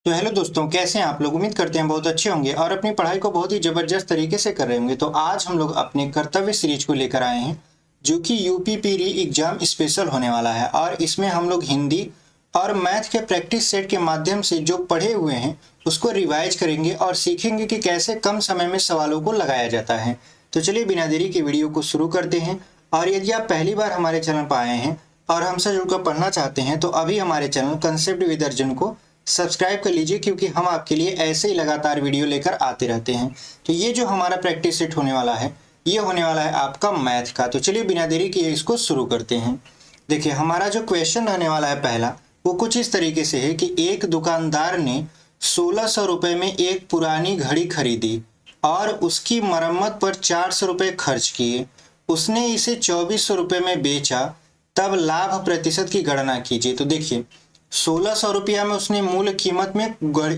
तो हेलो दोस्तों, कैसे हैं आप लोग। उम्मीद करते हैं बहुत अच्छे होंगे और अपनी पढ़ाई को बहुत ही जबरदस्त तरीके से कर रहे होंगे। तो आज हम लोग अपने कर्तव्य सीरीज को लेकर आए हैं, जो कि यूपी री एग्जाम स्पेशल होने वाला है। और इसमें हम लोग हिंदी और मैथ के प्रैक्टिस सेट के माध्यम से जो पढ़े हुए हैं उसको रिवाइज करेंगे और सीखेंगे कि कैसे कम समय में सवालों को लगाया जाता है। तो चलिए बिना देरी के वीडियो को शुरू करते हैं। और यदि आप पहली बार हमारे चैनल पर आए हैं और हमसे जुड़कर पढ़ना चाहते हैं तो अभी हमारे चैनल कंसेप्ट विद अर्जुन को सब्सक्राइब कर लीजिए, क्योंकि हम आपके लिए ऐसे ही लगातार वीडियो लेकर आते रहते हैं। तो ये जो हमारा प्रैक्टिस सेट होने वाला है, ये होने वाला है आपका मैथ का। तो चलिए बिना देरी किए इसको शुरू करते हैं। देखिए, हमारा जो क्वेश्चन रहने वाला है पहला, वो कुछ इस तरीके से है कि एक दुकानदार ने 1600 रुपये में एक पुरानी घड़ी खरीदी और उसकी मरम्मत पर 400 रुपये खर्च किए। उसने इसे 2400 रुपये में बेचा, तब लाभ प्रतिशत की गणना कीजिए। तो देखिए, 1600 रुपया में उसने मूल कीमत में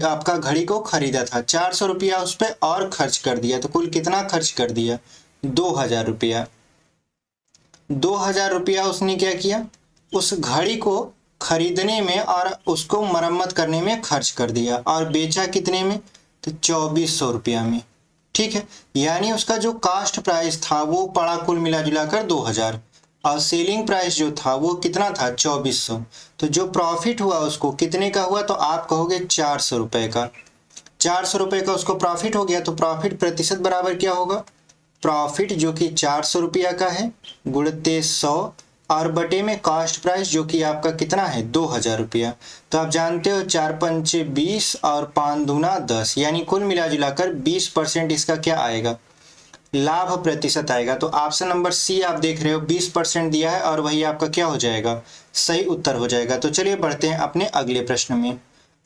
आपका घड़ी को खरीदा था, 400 रुपया उस पर और खर्च कर दिया, तो कुल कितना खर्च कर दिया? 2000 रुपया। 2000 रुपया उसने क्या किया, उस घड़ी को खरीदने में और उसको मरम्मत करने में खर्च कर दिया, और बेचा कितने में? तो 2400 रुपया में। ठीक है, यानी उसका जो कास्ट प्राइस था वो पड़ा कुल मिला जुला कर 2000, और सेलिंग प्राइस जो था वो कितना था? 2400। तो जो प्रॉफिट हुआ उसको कितने का हुआ? तो आप कहोगे 400 रुपए का। 400 रुपए का उसको प्रॉफिट हो गया, तो प्रॉफिट प्रतिशत बराबर क्या होगा? प्रॉफिट जो कि 400 रुपया का है गुणते 100 और बटे में कास्ट प्राइस जो कि आपका कितना है? 2000 रुपया। तो आप जानते हो 4 पंचे 20 और 5 दूना 10, यानी कुल मिला जुलाकर 20% इसका क्या आएगा? लाभ प्रतिशत आएगा। तो ऑप्शन नंबर सी आप देख रहे हो 20% दिया है, और वही आपका क्या हो जाएगा? सही उत्तर हो जाएगा। तो चलिए बढ़ते हैं अपने अगले प्रश्न में।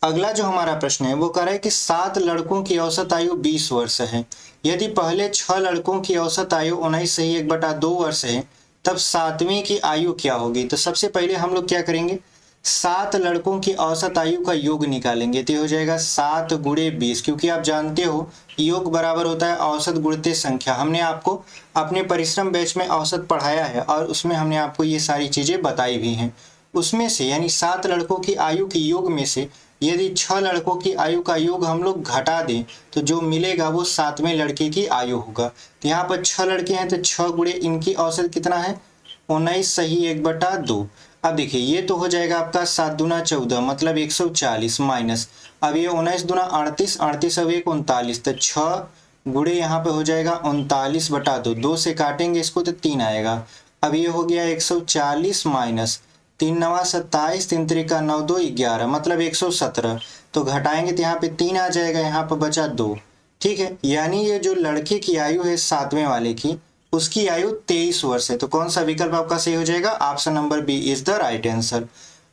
अगला जो हमारा प्रश्न है वो कह रहा है कि 7 लड़कों की औसत आयु 20 वर्ष है। यदि पहले 6 लड़कों की औसत आयु 19 सही 1/2 वर्ष है, तब सातवीं की आयु क्या होगी? तो सबसे पहले हम लोग क्या करेंगे, 7 लड़कों की औसत आयु का योग निकालेंगे। तो ये हो जाएगा 7 गुणे 20, क्योंकि आप जानते हो योग बराबर होता है औसत गुणित संख्या। हमने आपको अपने परिश्रम बैच में औसत पढ़ाया है और उसमें हमने आपको ये सारी चीजें बताई भी हैं। उसमें से यानी 7 लड़कों की आयु के योग में से यदि 6 लड़कों की आयु का योग हम लोग घटा दें तो जो मिलेगा वो 7वें लड़के की आयु होगा। तो यहाँ पर 6 लड़के हैं, तो 6 गुणे इनकी औसत कितना है? 19 सही 1/2। अब देखिए, ये तो हो जाएगा आपका 7 दूना 14 मतलब 140 माइनस, अब ये 19 दूना 38, 38 अब 1 39, तो 6 गुणे यहाँ पे हो जाएगा 39/2, 2 से काटेंगे इसको तो 3 आएगा। अब ये हो गया 140 माइनस 3 नवा 27, 3 त्रिका 9 2 11 मतलब 117। तो घटाएंगे तो यहाँ पे 3 आ जाएगा, यहाँ पर बचा 2। ठीक है, यानी ये जो लड़के की आयु है 7वें वाले की, उसकी आयु 23 वर्ष है। तो कौन सा विकल्प आपका सही हो जाएगा? Option number B is the right answer.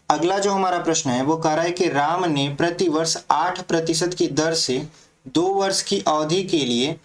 अगला जो हमारा प्रश्न है वो कह रहा है कि राम ने प्रति वर्ष 8% की दर से 2 वर्ष की अवधि के लिए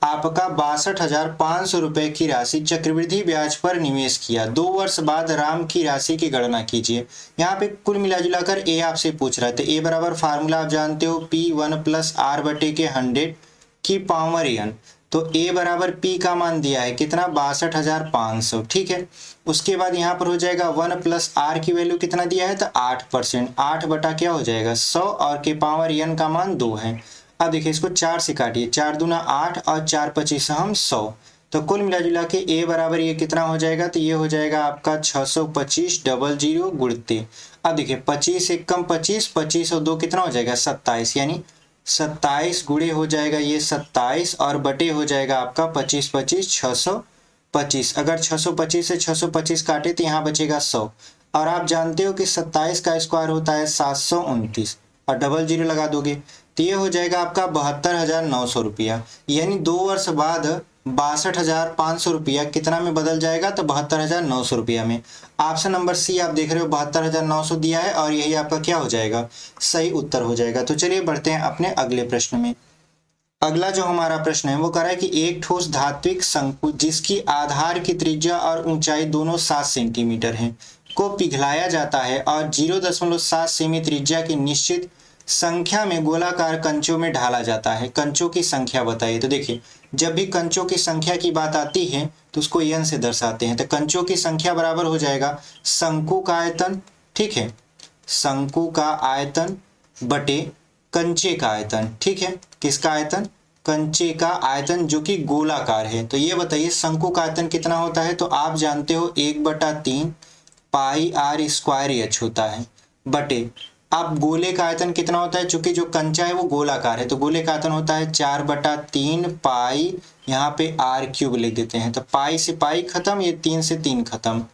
आपका 62,500 रुपए की राशि चक्रवृद्धि ब्याज पर निवेश किया। 2 वर्ष बाद राम की राशि की गणना कीजिए। यहाँ पे कुल मिला जुलाकर ए आपसे पूछ रहा है, तो ए बराबर फार्मूला आप जानते हो P1 + R/100 की पावर n। तो ए बराबर पी का मान दिया है कितना? 62,500। ठीक है, उसके बाद यहाँ पर हो जाएगा 1 + R की वैल्यू कितना दिया है? तो 8%, 8 बटा क्या हो जाएगा? 100, और के पावर n का मान 2 है। अब देखिए, इसको 4 से काटिए, 4 दूना 8 और 4 25 हम 100। तो कुल मिला जुला के ए बराबर ये कितना हो जाएगा? तो ये हो जाएगा आपका 625 00 गुणते। अब देखिए, 25 एक कम 25, 25 और 2 कितना हो जाएगा? 27, यानी 27 गुणे हो जाएगा ये 27 और बटे हो जाएगा आपका 25 25 625। अगर 625 से 625 काटे तो यहाँ बचेगा 100, और आप जानते हो कि 27 का स्क्वायर होता है 729, और डबल जीरो लगा दोगे तो ये हो जाएगा आपका 72,900 रुपया। यानी 2 वर्ष बाद 62,500 रुपया कितना में बदल जाएगा? तो 72,900 रुपया में। ऑप्शन नंबर सी आप देख रहे हो 72,900 दिया है, और यही आपका क्या हो जाएगा? सही उत्तर हो जाएगा। तो चलिए बढ़ते हैं अपने अगले प्रश्न में। अगला जो हमारा प्रश्न है वो कह रहा है कि एक ठोस धात्विक शंकु जिसकी आधार की त्रिज्या और ऊंचाई दोनों 7 सेंटीमीटर है को पिघलाया जाता है और 0.7 सेमी त्रिज्या की निश्चित संख्या में गोलाकार कंचों में ढाला जाता है। कंचों की संख्या बताइए। तो देखिए, जब भी कंचों की संख्या की बात आती है तो उसको n से दर्शाते हैं। तो कंचों की संख्या बराबर हो जाएगा शंकु का आयतन, ठीक है, शंकु का आयतन बटे कंचे का आयतन, ठीक है, किसका आयतन, कंचे का आयतन जो कि गोलाकार है। तो ये बताइए शंकु का आयतन कितना होता है, तो आप जानते हो 1/3 पाई आर स्क्वायर एच होता है, बटे अब गोले का आयतन कितना होता है, चूंकि जो कंचा है वो गोलाकार है तो गोले का आयतन होता है 4/3 पाई, यहाँ पे आर क्यूब लिख देते हैं, तो पाई से पाई खत्म, ये 3 से 3 खत्म,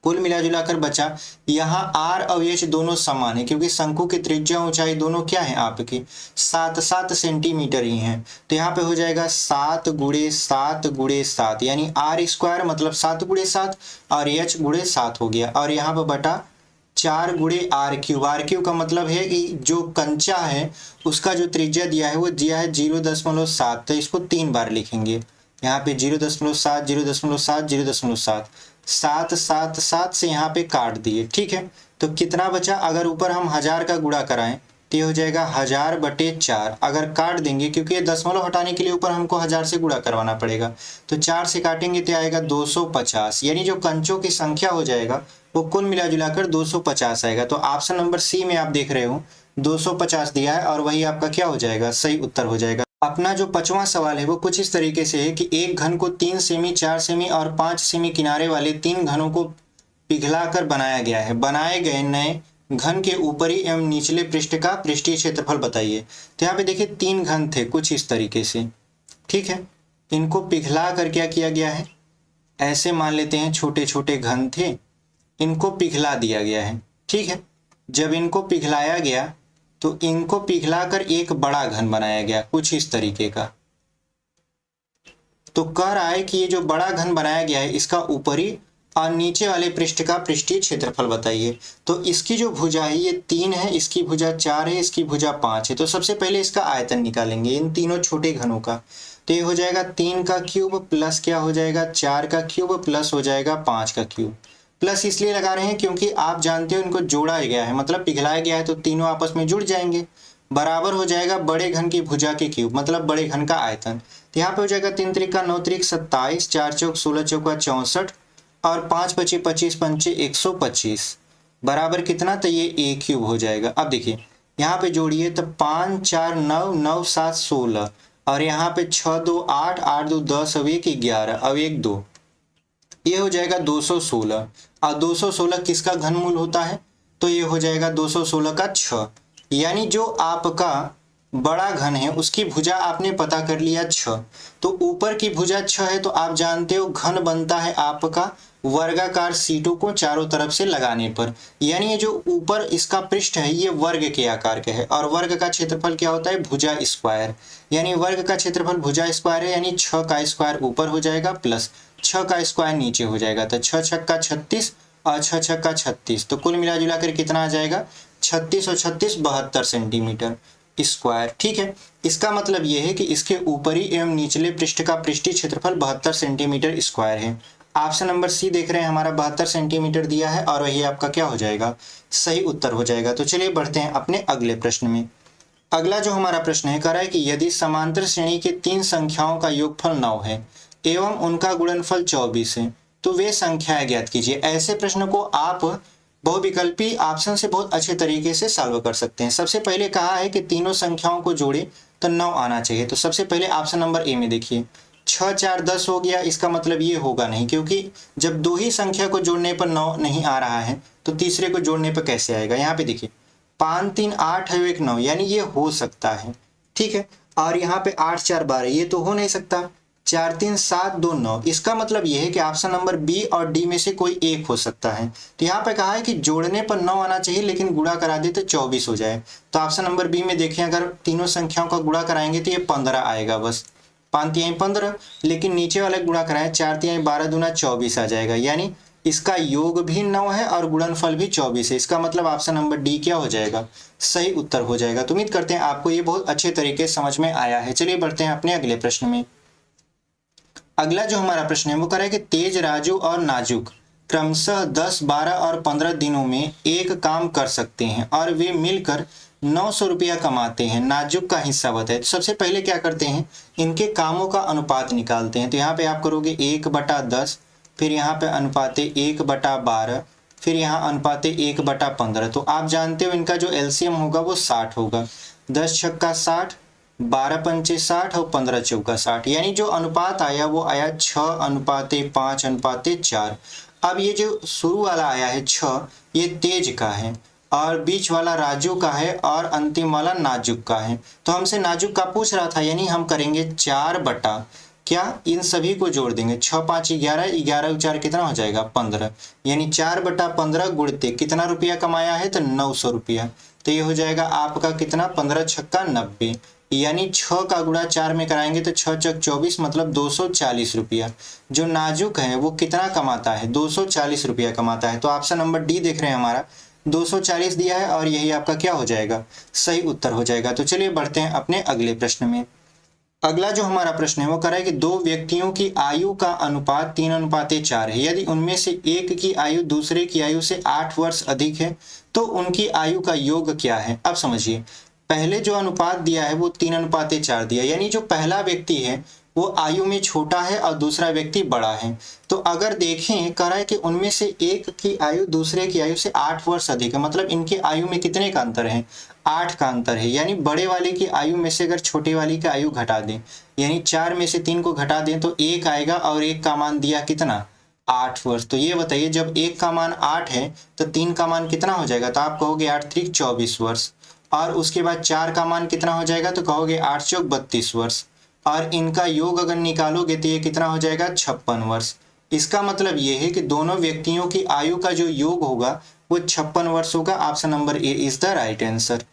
कुल मिला जुलाकर बचा यहाँ आर और एच दोनों समान है क्योंकि शंकु की त्रिज्या ऊंचाई दोनों क्या है आपकी 7-7 सेंटीमीटर ही है। तो यहाँ पे हो जाएगा 7×7×7 यानी आर स्क्वायर मतलब 7×7 और एच गुणे 7 हो गया, और यहाँ पे बटा 4×r³ r³ का मतलब है कि जो कंचा है उसका जो त्रिज्या दिया है वो दिया है 0.7, तो इसको 3 बार लिखेंगे, यहाँ पे 0.7 0.7 0.7 7 7 7 से यहाँ पे काट दिए, ठीक है। तो कितना बचा, अगर ऊपर हम 1000 का गुणा कराएं तो ये हो जाएगा 1000/4, अगर काट देंगे क्योंकि ये दशमलव हटाने के लिए ऊपर हमको 1000 से गुणा करवाना पड़ेगा, तो 4 से काटेंगे तो आएगा 250, यानी जो कंचों की संख्या हो जाएगा वो कुल मिला जुलाकर 250 आएगा। तो ऑप्शन नंबर सी में आप देख रहे हो 250 दिया है और वही आपका क्या हो जाएगा, सही उत्तर हो जाएगा। अपना जो 5वां सवाल है वो कुछ इस तरीके से है कि एक घन को 3 सेमी 4 सेमी और 5 सेमी किनारे वाले 3 घनों को पिघलाकर बनाया गया है, बनाए गए नए घन के ऊपरी एवं निचले पृष्ठ का पृष्ठीय क्षेत्रफल बताइए। तो यहाँ पे देखिए 3 घन थे कुछ इस तरीके से, ठीक है, इनको पिघला कर क्या किया गया है, ऐसे मान लेते हैं छोटे छोटे घन थे, इनको पिघला दिया गया है, ठीक है। जब इनको पिघलाया गया तो इनको पिघलाकर एक बड़ा घन बनाया गया कुछ इस तरीके का। तो कह रहा है कि ये जो बड़ा घन बनाया गया है इसका ऊपरी और नीचे वाले पृष्ठ का पृष्ठीय क्षेत्रफल बताइए। तो इसकी जो भुजा है ये 3 है, इसकी भुजा 4 है, इसकी भुजा 5 है। तो सबसे पहले इसका आयतन निकालेंगे इन तीनों छोटे घनों का, तो ये हो जाएगा 3 का क्यूब प्लस क्या हो जाएगा 4 का क्यूब प्लस हो जाएगा 5 का क्यूब। प्लस इसलिए लगा रहे हैं क्योंकि आप जानते हो इनको जोड़ा गया है मतलब पिघलाया गया है, तो तीनों आपस में जुड़ जाएंगे, बराबर हो जाएगा बड़े घन की भुजा के क्यूब मतलब बड़े घन का आयतन। तो यहाँ पे हो जाएगा 3 त्रिक 9 त्रिक 27, 4 चौक 16 चौका 64 और 5 पचे 25 पंचे 125 बराबर कितना, तो ये a क्यूब हो जाएगा। अब देखिए यहाँ पे जोड़िए तो 5 4 9 9 7 16 और यहाँ पे 6 2 8 8 2 10 अब 1 11 अब 1 2, ये हो जाएगा 216 और 216 किसका घनमूल होता है, तो ये हो जाएगा 216 का 6, यानी जो आपका बड़ा घन है उसकी भुजा आपने पता कर लिया 6, तो ऊपर की भुजा 6 है तो आप जानते हो घन बनता है आपका वर्गाकार सीटों को चारों तरफ से लगाने पर, यानी ये जो ऊपर इसका पृष्ठ है ये वर्ग के आकार का है और वर्ग का क्षेत्रफल क्या होता है भुजा स्क्वायर, यानी वर्ग का क्षेत्रफल भुजा स्क्वायर है, यानी 6 का स्क्वायर ऊपर हो जाएगा प्लस 6 का स्क्वायर नीचे हो जाएगा, तो 6 छक्का 36 और 6 छक्का 36, तो कुल मिला जुला कर कितना आ जाएगा 36 और 36 72 सेंटीमीटर स्क्वायर, ठीक है। इसका मतलब यह है कि इसके ऊपरी एवं निचले पृष्ठ का पृष्ठीय क्षेत्रफल 72 सेंटीमीटर स्क्वायर है। ऑप्शन नंबर सी देख रहे हैं हमारा 72 सेंटीमीटर दिया है और वही आपका क्या हो जाएगा, सही उत्तर हो जाएगा। तो चलिए बढ़ते हैं अपने अगले प्रश्न में। अगला जो हमारा प्रश्न है कह रहा है कि यदि समांतर श्रेणी के 3 संख्याओं का योगफल 9 है एवं उनका गुणनफल 24 है तो वे संख्याएं ज्ञात कीजिए। ऐसे प्रश्न को आप बहुविकल्पी ऑप्शन से बहुत अच्छे तरीके से सॉल्व कर सकते हैं। सबसे पहले कहा है कि तीनों संख्याओं को जोड़े तो 9 आना चाहिए, तो सबसे पहले ऑप्शन नंबर ए में देखिए 6 4 10 हो गया, इसका मतलब ये होगा नहीं क्योंकि जब 2 ही संख्या को जोड़ने पर 9 नहीं आ रहा है तो तीसरे को जोड़ने पर कैसे आएगा। यहाँ पे देखिए 5 3 8 है 1 9, यानी ये हो सकता है, ठीक है। और यहाँ पे 8 4 12 ये तो हो नहीं सकता, 4 3 7 2 9, इसका मतलब ये है कि ऑप्शन नंबर बी और डी में से कोई एक हो सकता है। तो यहाँ पे कहा है कि जोड़ने पर 9 आना चाहिए लेकिन गुणा करा दे तो 24 हो जाए, तो ऑप्शन नंबर बी में देखिए अगर तीनों संख्याओं का गुणा कराएंगे तो ये 15 आएगा, बस 5 तिहाई 15, लेकिन नीचे वाले गुणा कराएं 4 तिहाई 12 दूना 24 आ जाएगा, यानी इसका योग भी 9 है और गुणनफल भी 24 है। इसका मतलब ऑप्शन नंबर डी क्या हो जाएगा, सही उत्तर हो जाएगा। तो उम्मीद करते हैं आपको ये बहुत अच्छे तरीके से समझ में आया है। चलिए बढ़ते हैं अपने अगले प्रश्न में। अगला जो हमारा प्रश्न है वो कह रहा है कि तेज राजू और नाजुक क्रमशः 10 12 और 15 दिनों में एक काम कर सकते हैं और वे मिलकर 900 रुपया कमाते हैं, नाजुक का हिस्सा बताए। तो सबसे पहले क्या करते हैं, इनके कामों का अनुपात निकालते हैं। तो यहाँ पे आप करोगे 1/10, फिर यहाँ पे अनुपात 1/12, फिर यहाँ अनुपाते 1/15। तो आप जानते हो इनका जो एलसीएम होगा वो 60 होगा। 10 छक्का 60, 12 पंचे 60 और 15 चौका 60, यानी जो अनुपात आया वो आया 6:5:4। अब ये जो शुरू वाला आया है 6, ये तेज का है और बीच वाला राजू का है और अंतिम वाला नाजुक का है। तो हमसे नाजुक का पूछ रहा था, यानी हम करेंगे 4 बटा क्या, इन सभी को जोड़ देंगे, 6 5 11, 11 4 कितना हो जाएगा 15, यानी 4/15 गुणते कितना रुपया कमाया है तो 900 रुपया। तो ये हो जाएगा आपका कितना, 15 छक्का 90, यानी 6 का गुणा 4 में कराएंगे तो 6 चक 24 मतलब 240 रुपया। जो नाजुक है वो कितना कमाता है, 240 रुपया कमाता है। तो ऑप्शन नंबर डी देख रहे हैं हमारा 240 दिया है और यही आपका क्या हो जाएगा, सही उत्तर हो जाएगा। तो चलिए बढ़ते हैं अपने अगले प्रश्न में। अगला जो हमारा प्रश्न है वो कह रहा है कि दो व्यक्तियों की आयु का अनुपात 3:4 है। यदि उनमें से एक की आयु दूसरे की आयु से 8 वर्ष अधिक है तो उनकी आयु का योग क्या है। अब समझिए, पहले जो अनुपात दिया है वो 3:4 दिया, यानी जो पहला व्यक्ति है वो आयु में छोटा है और दूसरा व्यक्ति बड़ा है। तो अगर देखें, कह रहा है कि उनमें से एक की आयु दूसरे की आयु से 8 वर्ष अधिक है, मतलब इनकी आयु में कितने का अंतर है, 8 का अंतर है। यानी बड़े वाले की आयु में से अगर छोटे वाली की आयु घटा दें, यानी 4 में से 3 को घटा दें तो 1 आएगा और 1 का मान दिया कितना, 8 वर्ष। तो ये बताइए, जब 1 का मान 8 है तो 3 का मान कितना हो जाएगा, तो आप कहोगे 8 3 24 वर्ष, और उसके बाद 4 का मान कितना हो जाएगा तो कहोगे 8 चौक 32 वर्ष, और इनका योग अगर निकालोगे तो ये कितना हो जाएगा 56 वर्ष। इसका मतलब ये है कि दोनों व्यक्तियों की आयु का जो योग होगा वो 56 वर्ष होगा। Option number A is the right answer.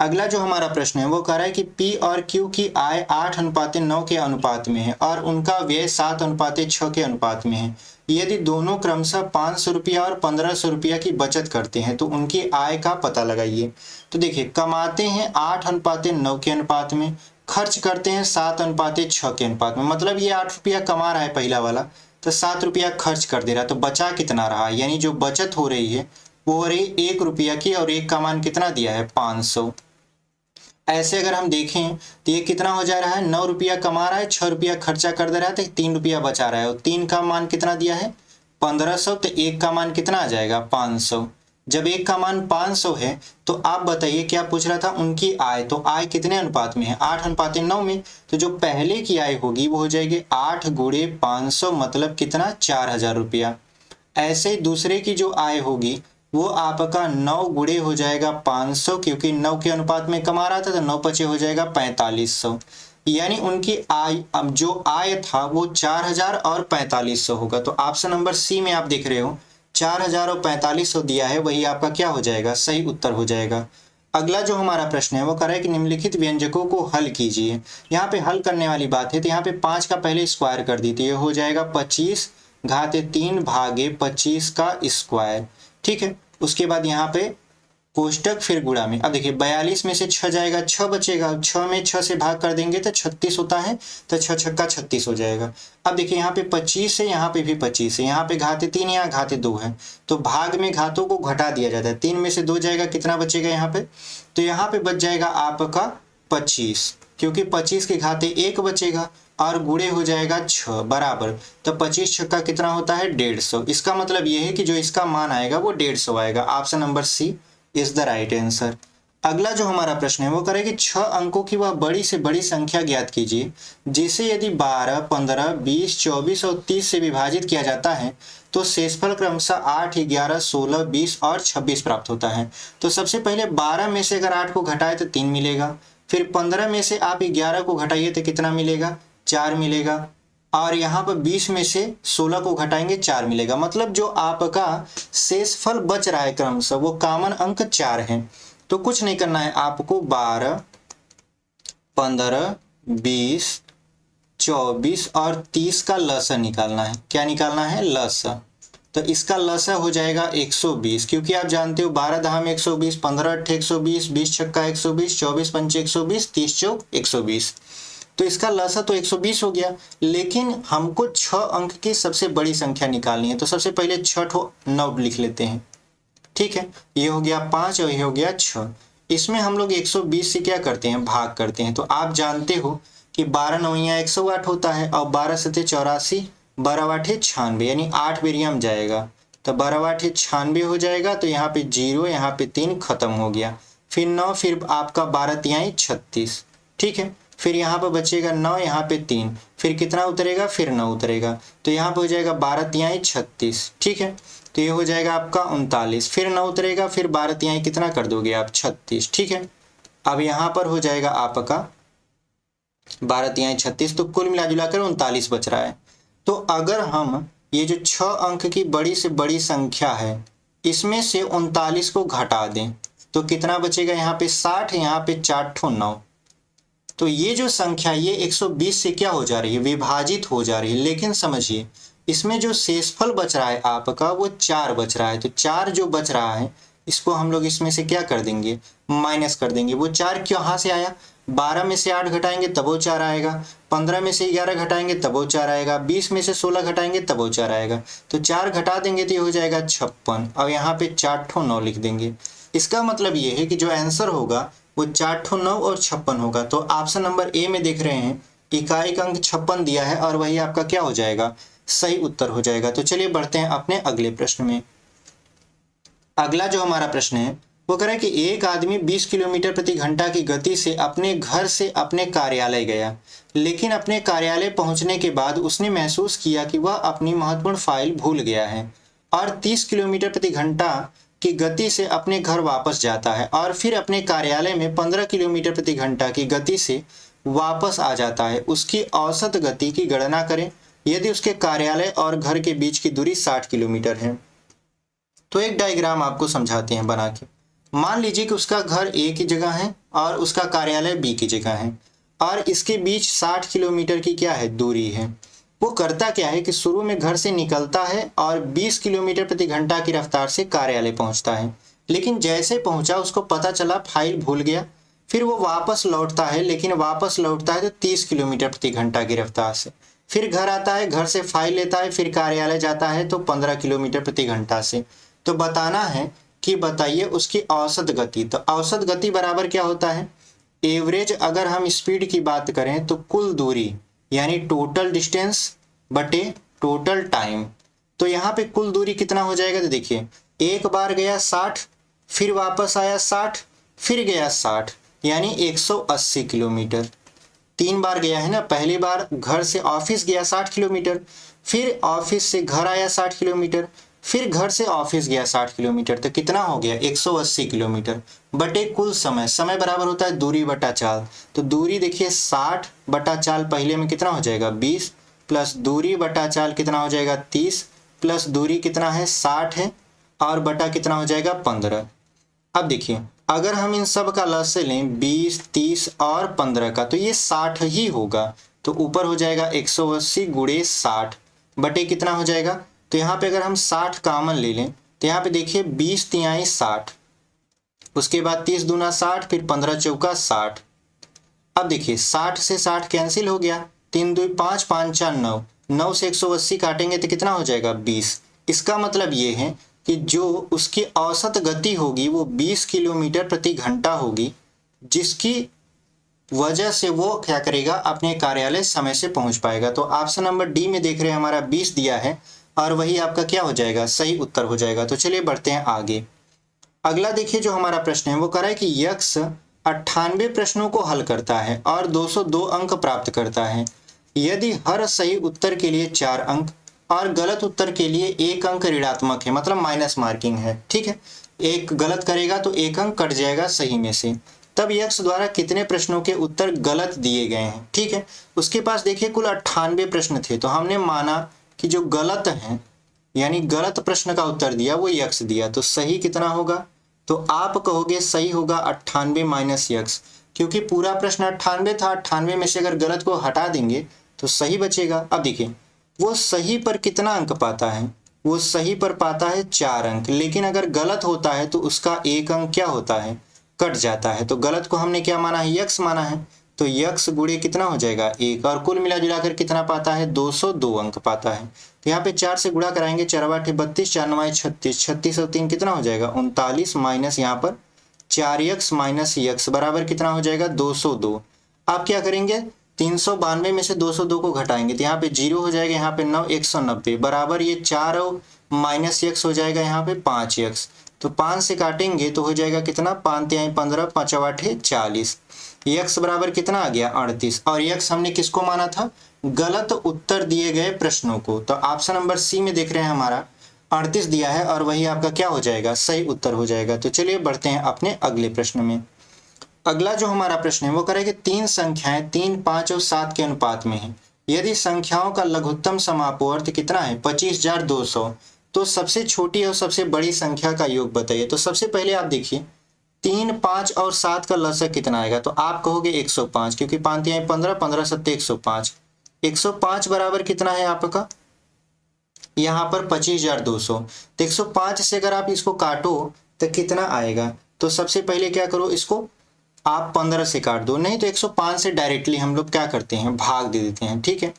अगला जो हमारा प्रश्न है वो कह रहा है कि पी और क्यू की आय 8:9 के अनुपात में है और उनका व्यय 7:6 के अनुपात में है। यदि दोनों क्रमशः 500 रुपया और 1500 रुपया की बचत करते हैं तो उनकी आय का पता लगाइए। तो देखिए, कमाते हैं 8:9 के अनुपात में, खर्च करते हैं 7:6 के अनुपात में, मतलब ये 8 रुपया कमा रहा है पहला वाला, तो 7 रुपया खर्च कर दे रहा है, तो बचा कितना रहा, यानी जो बचत हो रही है वो हो रही 1 रुपया की, और 1 का मान कितना दिया है 500। ऐसे अगर हम देखें तो ये कितना हो जा रहा है, 9 रुपया कमा रहा है, 6 रुपया खर्चा कर दे रहा है, तो 3 रुपया बचा रहा है, और 3 का मान कितना दिया है 1500, तो 1 का मान कितना आ जाएगा 500। जब 1 का मान 500 है तो आप बताइए क्या पूछ रहा था, उनकी आय, तो आय कितने अनुपात में है, 8:9 में। तो जो पहले की आय होगी वो हो जाएगी 8 गुणे 500 मतलब कितना 4000 रुपया। ऐसे ही दूसरे की जो आय होगी वो आपका 9 गुणे हो जाएगा 500, क्योंकि 9 के अनुपात में कमा रहा था तो 9 पचे हो जाएगा 4500, यानी उनकी आय, अब जो आय था वो 4000 और 4500 होगा। तो ऑप्शन नंबर सी में आप देख रहे हो 4000 और 4500 दिया है, वही आपका क्या हो जाएगा, सही उत्तर हो जाएगा। अगला जो हमारा प्रश्न है वो कह रहा है कि निम्नलिखित व्यंजकों को हल कीजिए। यहाँ पे हल करने वाली बात है, तो यहाँ पे 5 का पहले स्क्वायर कर दी, तो ये हो जाएगा 25 घाते 3 भागे 25 का स्क्वायर, ठीक है। उसके बाद यहाँ पे कोष्टक फिर गुणा में, अब देखिए 42 में से 6 जाएगा, 6 बचेगा, 6 में 6 से भाग कर देंगे तो 36 होता है, तो 6 छक्का 36 हो जाएगा। अब देखिए यहाँ पे 25 है, यहाँ पे भी 25 है, यहाँ पे घाते 3 यहाँ घाते 2 है, तो भाग में घातों को घटा दिया जाता है, 3 में से 2 जाएगा, कितना बचेगा यहाँ पे, तो यहाँ पे बच जाएगा आपका 25, क्योंकि 25 के घाते 1 बचेगा और गुणे हो जाएगा 6 बराबर, तो 25 छक्का कितना होता है 150। इसका मतलब ये है कि जो इसका मान आएगा वो 150 आएगा। Option number C is the right answer. अगला जो हमारा प्रश्न है वो करे कि 6 अंकों की वह बड़ी से बड़ी संख्या ज्ञात कीजिए जिसे यदि 12, 15, 20, 24 और 30 से विभाजित किया जाता है तो शेषफल क्रमशः 8, 11, 16, 20 और 26 प्राप्त होता है। तो सबसे पहले 12 में से अगर 8 को घटाए तो 3 मिलेगा, फिर 15 में से आप 11 को घटाइए तो कितना मिलेगा 4 मिलेगा, और यहाँ पर 20 में से 16 को घटाएंगे 4 मिलेगा। मतलब जो आपका शेषफल बच रहा है क्रमशः वो कॉमन अंक 4 है। तो कुछ नहीं करना है आपको, 12, 15, 20, 24 और 30 का लसा निकालना है। क्या निकालना है, लसा। तो इसका लसा हो जाएगा 120, क्योंकि आप जानते हो 12 दहा में 120, 15 अट्ठे 120, 20 छक्का 120, 24 पंचे 120, 30 चौक 120। तो इसका लसा तो 120 हो गया, लेकिन हमको 6 अंक की सबसे बड़ी संख्या निकालनी है। तो सबसे पहले 6 ठो 9 लिख लेते हैं, ठीक है। ये हो गया 5 और ये हो गया 6। इसमें हम लोग 120 से क्या करते हैं, भाग करते हैं। तो आप जानते हो कि 12 नौइयाँ 108 होता है और 12 सते 84, 12 आठे 96, यानी 8 बेरियम जाएगा। तो 12 8 96 हो जाएगा। तो यहाँ पे 0, यहाँ पे 3 खत्म हो गया। फिर 9, फिर आपका 12 तिहाई 36, ठीक है। फिर यहाँ पर बचेगा 9, यहाँ पे 3, फिर कितना उतरेगा, फिर 9 उतरेगा। तो यहाँ पे हो जाएगा 12 तिहाई 36, ठीक है। तो ये हो जाएगा आपका 39, फिर 9 उतरेगा, फिर 12 तिहाई कितना कर दोगे आप, 36, ठीक है। अब यहाँ पर हो जाएगा आपका 12 तिहाई 36, तो कुल मिला जुला कर 39 बच रहा है। तो अगर हम ये जो 6 अंक की बड़ी से बड़ी संख्या है इसमें से 39 को घटा दें तो कितना बचेगा, यहाँ पे 60, यहाँ पे 4 ठो 9। तो ये जो संख्या ये 120 से क्या हो जा रही है, विभाजित हो जा रही है। लेकिन समझिए इसमें जो शेषफल बच रहा है आपका वो 4 बच रहा है। तो 4 जो बच रहा है इसको हम लोग इसमें से क्या कर देंगे, माइनस कर देंगे। वो 4 कहाँ से आया, 12 में से 8 घटाएंगे तब वो 4 आएगा, 15 में से 11 घटाएंगे तब वो 4 आएगा, 20 में से 16 घटाएंगे तब वो 4 आएगा। तो 4 घटा देंगे तो ये हो जाएगा 56। अब यहाँ पे 4 ठो 9 लिख देंगे। इसका मतलब ये है कि जो आंसर होगा वो 4 ठो 9 और 56 होगा। तो ऑप्शन नंबर ए में देख रहे हैं इकाई अंक 56 दिया है और वही आपका क्या हो जाएगा, सही उत्तर हो जाएगा। तो चलिए बढ़ते हैं अपने अगले प्रश्न में। अगला जो हमारा प्रश्न है वो कह रहा है कि एक आदमी 20 किलोमीटर प्रति घंटा की गति से अपने घर से अपने कार्यालय गया, लेकिन अपने कार्यालय पहुंचने के बाद उसने महसूस किया कि वह अपनी महत्वपूर्ण फाइल भूल गया है और 30 किलोमीटर प्रति घंटा की गति से अपने घर वापस जाता है और फिर अपने कार्यालय में 15 किलोमीटर प्रति घंटा की गति से वापस आ जाता है। उसकी औसत गति की गणना करें यदि उसके कार्यालय और घर के बीच की दूरी 60 किलोमीटर है। तो एक डायग्राम आपको समझाते हैं बना के। मान लीजिए कि उसका घर ए की जगह है और उसका कार्यालय बी की जगह है और इसके बीच 60 किलोमीटर की क्या है, दूरी है। वो करता क्या है कि शुरू में घर से निकलता है और 20 किलोमीटर प्रति घंटा की रफ्तार से कार्यालय पहुंचता है, लेकिन जैसे पहुंचा उसको पता चला फाइल भूल गया। फिर वो वापस लौटता है, लेकिन वापस लौटता है तो 30 किलोमीटर प्रति घंटा की रफ्तार से। फिर घर आता है, घर से फाइल लेता है, फिर कार्यालय जाता है तो 15 किलोमीटर प्रति घंटा से। तो बताना है कि बताइए उसकी औसत गति। तो औसत गति बराबर क्या होता है, एवरेज। अगर हम स्पीड की बात करें तो कुल दूरी यानी टोटल डिस्टेंस बटे टोटल टाइम। तो यहाँ पे कुल दूरी कितना हो जाएगा, तो देखिए एक बार गया 60, फिर वापस आया 60, फिर गया 60, यानी 180 किलोमीटर। 3 बार गया है ना, पहली बार घर से ऑफिस गया 60 किलोमीटर, फिर ऑफिस से घर आया 60 किलोमीटर, फिर घर से ऑफिस गया 60 किलोमीटर। तो कितना हो गया, 180 किलोमीटर बटे कुल समय। समय बराबर होता है दूरी बटा चाल। तो दूरी देखिए 60 बटा चाल पहले में कितना हो जाएगा 20, प्लस दूरी बटा चाल कितना हो जाएगा 30, प्लस दूरी कितना है 60 है और बटा कितना हो जाएगा 15। अब देखिए अगर हम इन सब का लस से लें 20, 30 और 15 का, तो ये 60 ही होगा। तो ऊपर हो जाएगा 180 गुणे 60 बटे कितना हो जाएगा। तो यहाँ पे अगर हम 60 कॉमन ले लें तो यहाँ पे देखिए 20 तिहाई 60, उसके बाद 30 दूना 60, फिर 15 चौका 60। अब देखिए 60 से 60 कैंसिल हो गया, 3 2 5 5 4 9, 9 से 180 काटेंगे तो कितना हो जाएगा 20। इसका मतलब ये है कि जो उसकी औसत गति होगी वो 20 किलोमीटर प्रति घंटा होगी, जिसकी वजह से वो क्या करेगा, अपने कार्यालय समय से पहुंच पाएगा। तो ऑप्शन नंबर डी में देख रहे हैं हमारा 20 दिया है और वही आपका क्या हो जाएगा, सही उत्तर हो जाएगा। तो चलिए बढ़ते हैं आगे। अगला देखिए जो हमारा प्रश्न है वो कह रहा है कि यक्ष 98 प्रश्नों को हल करता है और 202 अंक प्राप्त करता है। यदि हर सही उत्तर के लिए 4 अंक और गलत उत्तर के लिए 1 अंक ऋणात्मक है, मतलब माइनस मार्किंग है, ठीक है, एक गलत करेगा तो 1 अंक कट जाएगा सही में से, तब यक्ष द्वारा कितने प्रश्नों के उत्तर गलत दिए गए हैं। ठीक है, उसके पास देखिए कुल 98 प्रश्न थे, तो हमने माना कि जो गलत हैं यानी गलत प्रश्न का उत्तर दिया वो यक्ष दिया, तो सही कितना होगा, तो आप कहोगे सही होगा 98 माइनस यक्ष, क्योंकि पूरा प्रश्न 98 था, 98 में से अगर गलत को हटा देंगे तो सही बचेगा। अब देखिए वो सही पर कितना अंक पाता है, वो सही पर पाता है 4 अंक, लेकिन अगर गलत होता है तो उसका 1 अंक क्या होता है, कट जाता है। तो गलत को हमने क्या माना है, यक्ष माना है, तो यक्ष गुणे कितना हो जाएगा 1, और कुल मिला जुला कर कितना पाता है 202 अंक पाता है। तो यहाँ पे 4 से गुणा कराएंगे, 4 8 32, 4 9 36, 36 और 3 कितना हो जाएगा 39, माइनस यहाँ पर 4 यक्ष माइनस यक्ष बराबर कितना हो जाएगा 202। आप क्या करेंगे 392 में से 202 को घटाएंगे तो यहाँ पे 0 हो जाएगा, यहाँ पे 9 190 बराबर ये 4 माइनस एक्स हो जाएगा यहाँ पे 5x, तो 5 से काटेंगे तो हो जाएगा कितना, 5 तिहाई 15, 5 आठे 40, x बराबर कितना आ गया 38। और x हमने किसको माना था, गलत उत्तर दिए गए प्रश्नों को। तो ऑप्शन नंबर सी में देख रहे हैं हमारा 38 दिया है और वही आपका क्या हो जाएगा, सही उत्तर हो जाएगा। तो चलिए बढ़ते हैं अपने अगले प्रश्न में। अगला जो हमारा प्रश्न है वो करेगा तीन संख्याएं 3, 5 और 7 के अनुपात में है। यदि संख्याओं का लघुत्तम समापवर्त कितना है 25,200, तो सबसे छोटी और सबसे बड़ी संख्या का योग बताइए। तो सबसे पहले आप देखिए 3, 5 और 7 का लसक कितना आएगा, तो आप कहोगे 105, क्योंकि 5 तिहाई 15, 15 सत्ते 105, 105 बराबर कितना है आपका यहाँ पर 25,200। तो 105 से अगर आप इसको काटो तो कितना आएगा, तो सबसे पहले क्या करो, इसको आप 15 से काट दो, नहीं तो 105 से डायरेक्टली हम लोग क्या करते हैं, भाग दे देते हैं। ठीक है,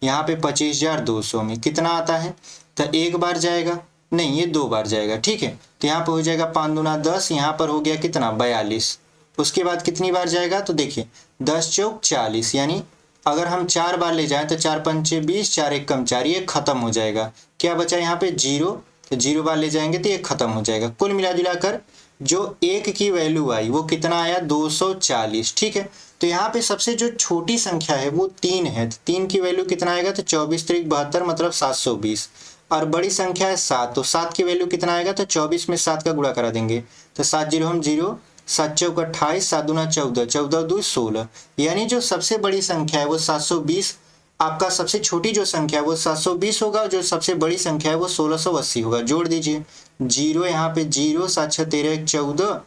यहाँ पे 25,200 में कितना आता है, तो एक बार जाएगा, नहीं ये 2 बार जाएगा। ठीक है, तो यहाँ पे हो जाएगा 5 दूना 10, यहाँ पर हो गया कितना 42। उसके बाद कितनी बार जाएगा, तो देखिए 10 चौक 40, यानी अगर हम 4 बार ले जाएं तो 4 पंचे 20, 4 एक कम 4, ये खत्म हो जाएगा। क्या बचा यहाँ पे 0, तो 0 बार ले जाएंगे तो ये खत्म हो जाएगा। कुल मिला जुला कर जो एक की वैल्यू आई वो कितना आया 240। ठीक है, तो यहाँ पे सबसे जो छोटी संख्या है वो 3 है, तो 3 की वैल्यू कितना आएगा, तो 24 त्रिक 72 मतलब 720। और बड़ी संख्या है 7, तो 7 की वैल्यू कितना आएगा, तो 24 में 7 का गुणा करा देंगे, तो 7 0 हम 0, 7 चौक 28, 7 दूना 14, 14 2 16, यानी जो सबसे बड़ी संख्या है वो 720, आपका सबसे छोटी जो संख्या है वो 720 होगा, जो सबसे बड़ी संख्या है वो 1680 होगा। जोड़ दीजिए, 0 यहाँ पे 0, 7 6 13 14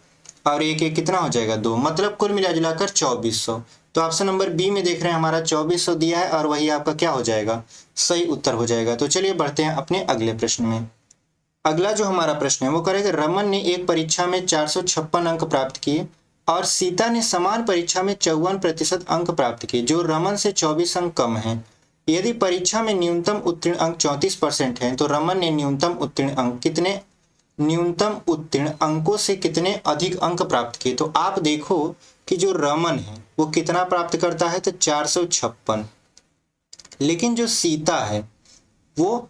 और 1 1 कितना हो जाएगा 2, मतलब कुल मिला जुलाकर 2400। तो ऑप्शन नंबर बी में देख रहे हैं हमारा 2400 दिया है और वही आपका क्या हो जाएगा, सही उत्तर हो जाएगा। तो चलिए बढ़ते हैं अपने अगले प्रश्न में। अगला जो हमारा प्रश्न है वो करेगा रमन ने एक परीक्षा में 456 अंक प्राप्त किए और सीता ने समान परीक्षा में 54% अंक प्राप्त किए, जो रमन से 24 अंक कम है। यदि परीक्षा में न्यूनतम उत्तीर्ण अंक 34% है, तो रमन ने न्यूनतम उत्तीर्ण अंकों से कितने अधिक अंक प्राप्त किए। तो आप देखो कि जो रमन है वो कितना प्राप्त करता है, तो 456, लेकिन जो सीता है वो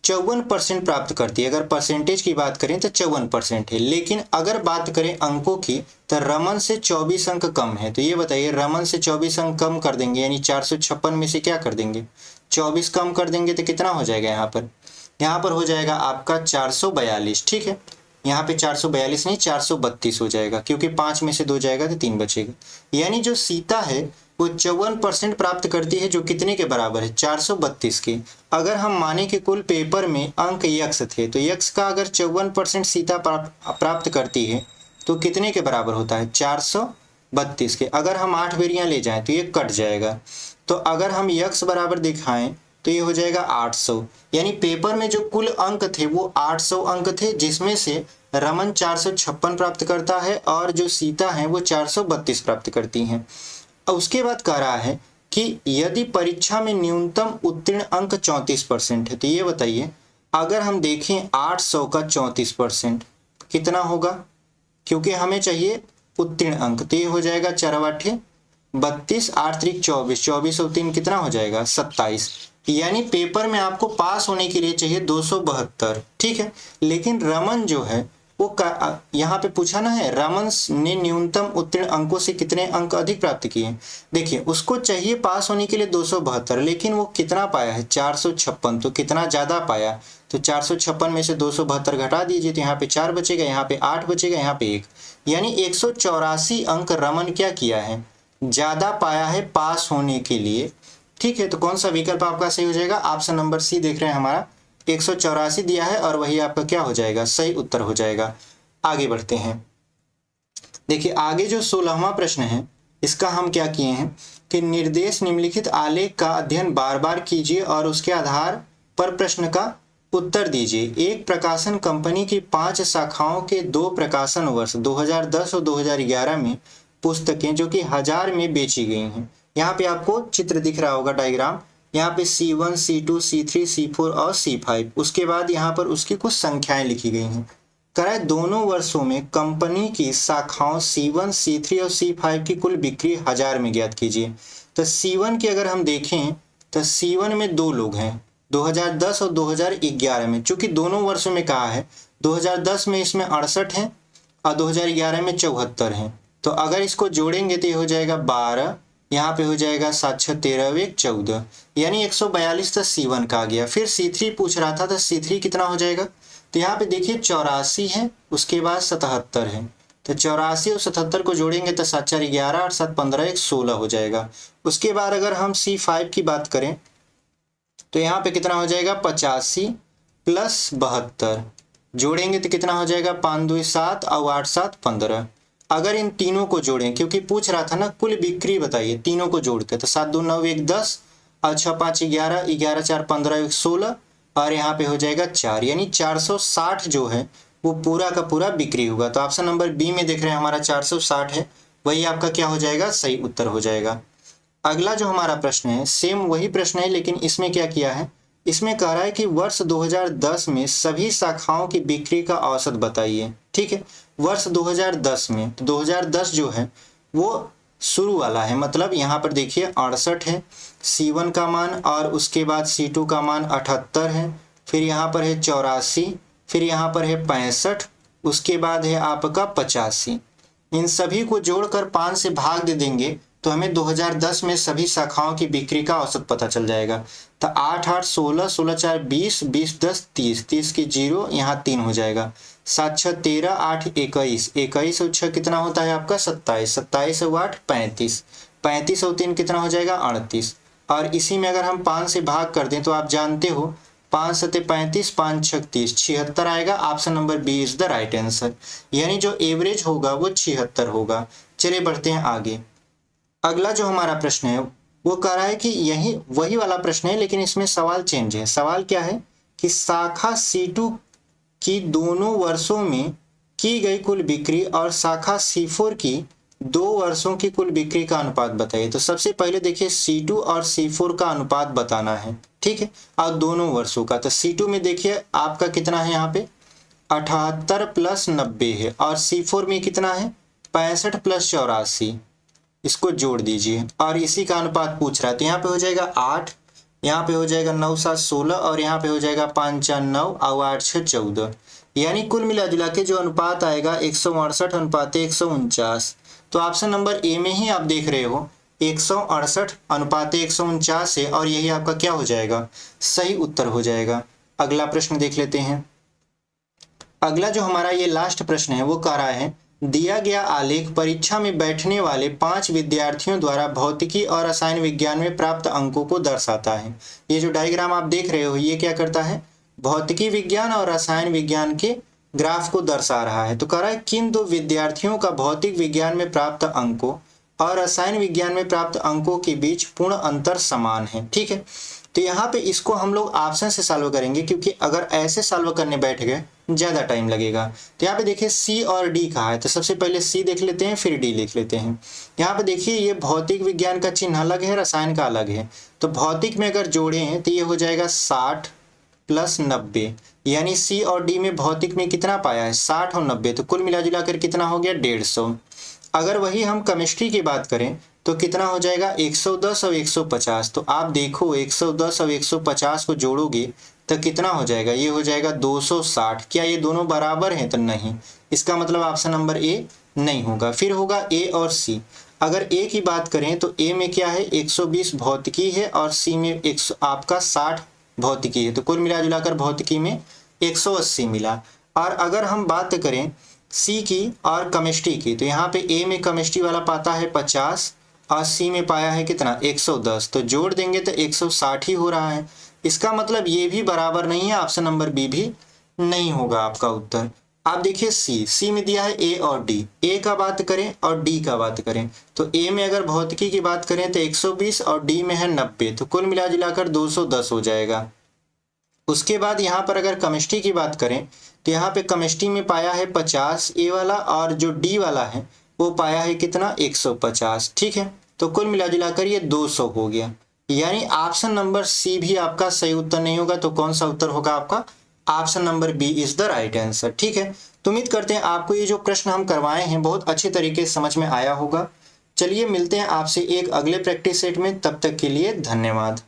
54% प्राप्त करती है। अगर परसेंटेज की बात करें तो 54% है, लेकिन अगर बात करें अंकों की तो रमन से 24 अंक कम है। तो ये बताइए, रमन से 24 अंक कम कर देंगे, यानी 456 में से क्या कर देंगे 24 कम कर देंगे, तो कितना हो जाएगा यहाँ पर हो जाएगा आपका 442। ठीक है, यहाँ पे 442 नहीं 432 हो जाएगा, क्योंकि 5 में से 2 जाएगा तो 3 बचेगा। यानी जो सीता है वो 54% प्राप्त करती है, जो कितने के बराबर है 432 के। अगर हम माने कि कुल पेपर में अंक यक्स थे, तो यक्स का अगर 54% सीता प्राप्त करती है तो कितने के बराबर होता है 432 के। अगर हम 8 बेरियां ले जाएं तो ये कट जाएगा, तो अगर हम यक्स बराबर दिखाएं तो ये हो जाएगा 800। यानी पेपर में जो कुल अंक थे वो 800 अंक थे, जिसमें से रमन 456 प्राप्त करता है और जो सीता है वो 432 प्राप्त करती हैं। उसके बाद कह रहा है कि यदि परीक्षा में न्यूनतम उत्तीर्ण अंक 34% है, तो ये बताइए अगर हम देखें 800 का 34% कितना होगा, क्योंकि हमें चाहिए उत्तीर्ण अंक, तो ये हो जाएगा 4 8 32, 8 3 24, 24 और 3 कितना हो जाएगा 27। यानी पेपर में आपको पास होने के लिए चाहिए 272। ठीक है, लेकिन रमन जो है वो यहाँ पे पूछा ना है, रमन ने न्यूनतम उत्तीर्ण अंकों से कितने अंक अधिक प्राप्त किए। देखिए उसको चाहिए पास होने के लिए 272, लेकिन वो कितना पाया है 456, तो कितना ज्यादा पाया, तो 456 में से 272 घटा दीजिए, तो यहाँ पे 4 बचेगा, यहाँ पे 8 बचेगा, यहाँ पे 1, यानी 184 अंक रमन क्या किया है, ज्यादा पाया है पास होने के लिए। ठीक है, तो कौन सा विकल्प आपका सही हो जाएगा, ऑप्शन नंबर सी देख रहे हैं हमारा 184 दिया है और वही आपका क्या हो जाएगा, सही उत्तर हो जाएगा। आगे बढ़ते हैं। देखिए आगे जो 16वां प्रश्न है इसका हम क्या किए हैं कि निर्देश निम्नलिखित आलेख का अध्ययन बार बार कीजिए और उसके आधार पर प्रश्न का उत्तर दीजिए। एक प्रकाशन कंपनी की 5 शाखाओं के 2 प्रकाशन वर्ष 2010 और 2011 में पुस्तकें जो कि 1000 में बेची गई हैं। यहाँ पे आपको चित्र दिख रहा होगा, डायग्राम, यहाँ पे C1, C2, C3, C4 और C5। उसके बाद यहाँ पर उसकी कुछ संख्याएं लिखी गई हैं। कराए दोनों वर्षों में कंपनी की शाखाओं C1, C3 और C5 की कुल बिक्री 1000 में ज्ञात कीजिए। तो C1 की अगर हम देखें तो C1 में 2 लोग हैं, 2010 और 2011 में, चूंकि दोनों वर्षों में कहा है, 2010 में इसमें 68 है और 2011 में 74 है। तो अगर इसको जोड़ेंगे तो ये हो जाएगा 12, यहाँ पे हो जाएगा 7 6 13 1 14, यानी 142 तो C1 का आ गया। फिर C3 पूछ रहा था, तो C3 कितना हो जाएगा, तो यहाँ पे देखिए 84 है, उसके बाद 77 है, तो 84 और 77 को जोड़ेंगे तो 7 4 11 और 7 15 1 16 हो जाएगा। उसके बाद अगर हम C5 की बात करें तो यहाँ पे कितना हो जाएगा 85 प्लस 72, जोड़ेंगे तो कितना हो जाएगा 5 2 7 और 8 7 15। अगर इन तीनों को जोड़ें, क्योंकि पूछ रहा था ना कुल बिक्री बताइए, तीनों को जोड़ते तो 7 2 9 1 10 और 6 5 11 11 4 15 1 16 और यहाँ पे हो जाएगा 4, यानी 460 जो है वो पूरा का पूरा बिक्री होगा। तो ऑप्शन नंबर बी में देख रहे हैं हमारा 460 है, वही आपका क्या हो जाएगा, सही उत्तर हो जाएगा। अगला जो हमारा प्रश्न है सेम वही प्रश्न है, लेकिन इसमें क्या किया है, इसमें कह रहा है कि वर्ष 2010 में सभी शाखाओं की बिक्री का औसत बताइए। ठीक है, वर्ष 2010 में, तो 2010 जो है वो शुरू वाला है, मतलब यहाँ पर देखिए 68 है C1 का मान, और उसके बाद C2 का मान 78 है, फिर यहाँ पर है 84, फिर यहाँ पर है 65, उसके बाद है आपका 85। इन सभी को जोड़कर 5 से भाग दे देंगे तो हमें 2010 में सभी शाखाओं की बिक्री का औसत पता चल जाएगा। तो 8 8 16 16 4 20 20 10 30 30 की 0 यहाँ 3 हो जाएगा, 7 6 13 8 21 21 और 6 कितना होता है आपका 27 27 और 8 35 35 और 3 कितना हो जाएगा 38। और इसी में अगर हम 5 से भाग कर दें तो आप जानते हो 5 7 35 5 6 30 76 आएगा। Option number B is the right answer, यानी जो एवरेज होगा वो 76 होगा। चलिए बढ़ते हैं आगे। अगला जो हमारा प्रश्न है वो कह रहा है कि यही वही वाला प्रश्न है, लेकिन इसमें सवाल चेंज है। सवाल क्या है कि शाखा C2 की दोनों वर्षों में की गई कुल बिक्री और शाखा C4 की 2 वर्षों की कुल बिक्री का अनुपात बताइए। तो सबसे पहले देखिए C2 और C4 का अनुपात बताना है, ठीक है, और दोनों वर्षों का। तो C2 में देखिए आपका कितना है, यहाँ पे 78 प्लस 90 है, और C4 में कितना है 65 प्लस 84, इसको जोड़ दीजिए और इसी का अनुपात पूछ रहा है। तो यहाँ पे हो जाएगा 8, यहाँ पे हो जाएगा 9 7 16 और यहाँ पे हो जाएगा 5 4 9 और 8 6 14, यानी कुल मिला जुला के जो अनुपात आएगा 168 अनुपात 149। तो ऑप्शन नंबर ए में ही आप देख रहे हो 168 अनुपात 149 है, और यही आपका क्या हो जाएगा, सही उत्तर हो जाएगा। अगला प्रश्न देख लेते हैं। अगला जो हमारा ये लास्ट प्रश्न है वो कह रहा है दिया गया आलेख परीक्षा में बैठने वाले 5 विद्यार्थियों द्वारा भौतिकी और रसायन विज्ञान में प्राप्त अंकों को दर्शाता है। ये जो डायग्राम आप देख रहे हो ये क्या करता है, भौतिकी विज्ञान और रसायन विज्ञान के ग्राफ को दर्शा रहा है। तो कह रहा है किन 2 विद्यार्थियों का भौतिक विज्ञान में प्राप्त अंकों और रसायन विज्ञान में प्राप्त अंकों के बीच पूर्ण अंतर समान है। ठीक है, तो यहाँ पे इसको हम लोग ऑप्शन से सॉल्व करेंगे, क्योंकि अगर ऐसे सॉल्व करने बैठ गए ज़्यादा टाइम लगेगा। तो यहाँ पे देखिए सी और डी कहा है, तो सबसे पहले सी देख लेते हैं फिर डी लिख लेते हैं। यहाँ पे देखिए ये भौतिक विज्ञान का चिन्ह अलग है, रसायन का अलग है। तो भौतिक में अगर जोड़े हैं तो ये हो जाएगा 60 प्लस 90, यानी सी और डी में भौतिक में कितना पाया है 60 और 90, तो कुल मिला जुला कर कितना हो गया 150। अगर वही हम केमिस्ट्री की बात करें तो कितना हो जाएगा 110 और 150। तो आप देखो 110 और 150 को जोड़ोगे तो कितना हो जाएगा, ये हो जाएगा 260। क्या ये दोनों बराबर हैं, तो नहीं, इसका मतलब ऑप्शन नंबर ए नहीं होगा। फिर होगा ए और सी। अगर ए की बात करें तो ए में क्या है 120 भौतिकी है और सी में आपका 60 भौतिकी है, तो कुल मिला जुलाकर भौतिकी में 180 मिला। और अगर हम बात करें सी की और केमिस्ट्री की, तो यहाँ पे ए में केमिस्ट्री वाला पाता है 50 और सी में पाया है कितना 110, तो जोड़ देंगे तो 160 ही हो रहा है। इसका मतलब ये भी बराबर नहीं है, ऑप्शन नंबर बी भी नहीं होगा आपका उत्तर। आप देखिए सी में दिया है ए और डी, ए का बात करें और डी का बात करें तो ए में अगर भौतिकी की बात करें तो 120 और डी में है 90, तो कुल मिला जुलाकर 210 हो जाएगा। उसके बाद यहाँ पर अगर केमिस्ट्री की बात करें तो यहाँ पे केमिस्ट्री में पाया है 50 ए वाला, और जो डी वाला है वो पाया है कितना 150। ठीक है, तो कुल मिला जुलाकर ये 200 हो गया, यानी ऑप्शन नंबर सी भी आपका सही उत्तर नहीं होगा। तो कौन सा उत्तर होगा आपका, option number B is the right answer. ठीक है, तो उम्मीद करते हैं आपको ये जो प्रश्न हम करवाए हैं बहुत अच्छे तरीके से समझ में आया होगा। चलिए मिलते हैं आपसे एक अगले प्रैक्टिस सेट में, तब तक के लिए धन्यवाद।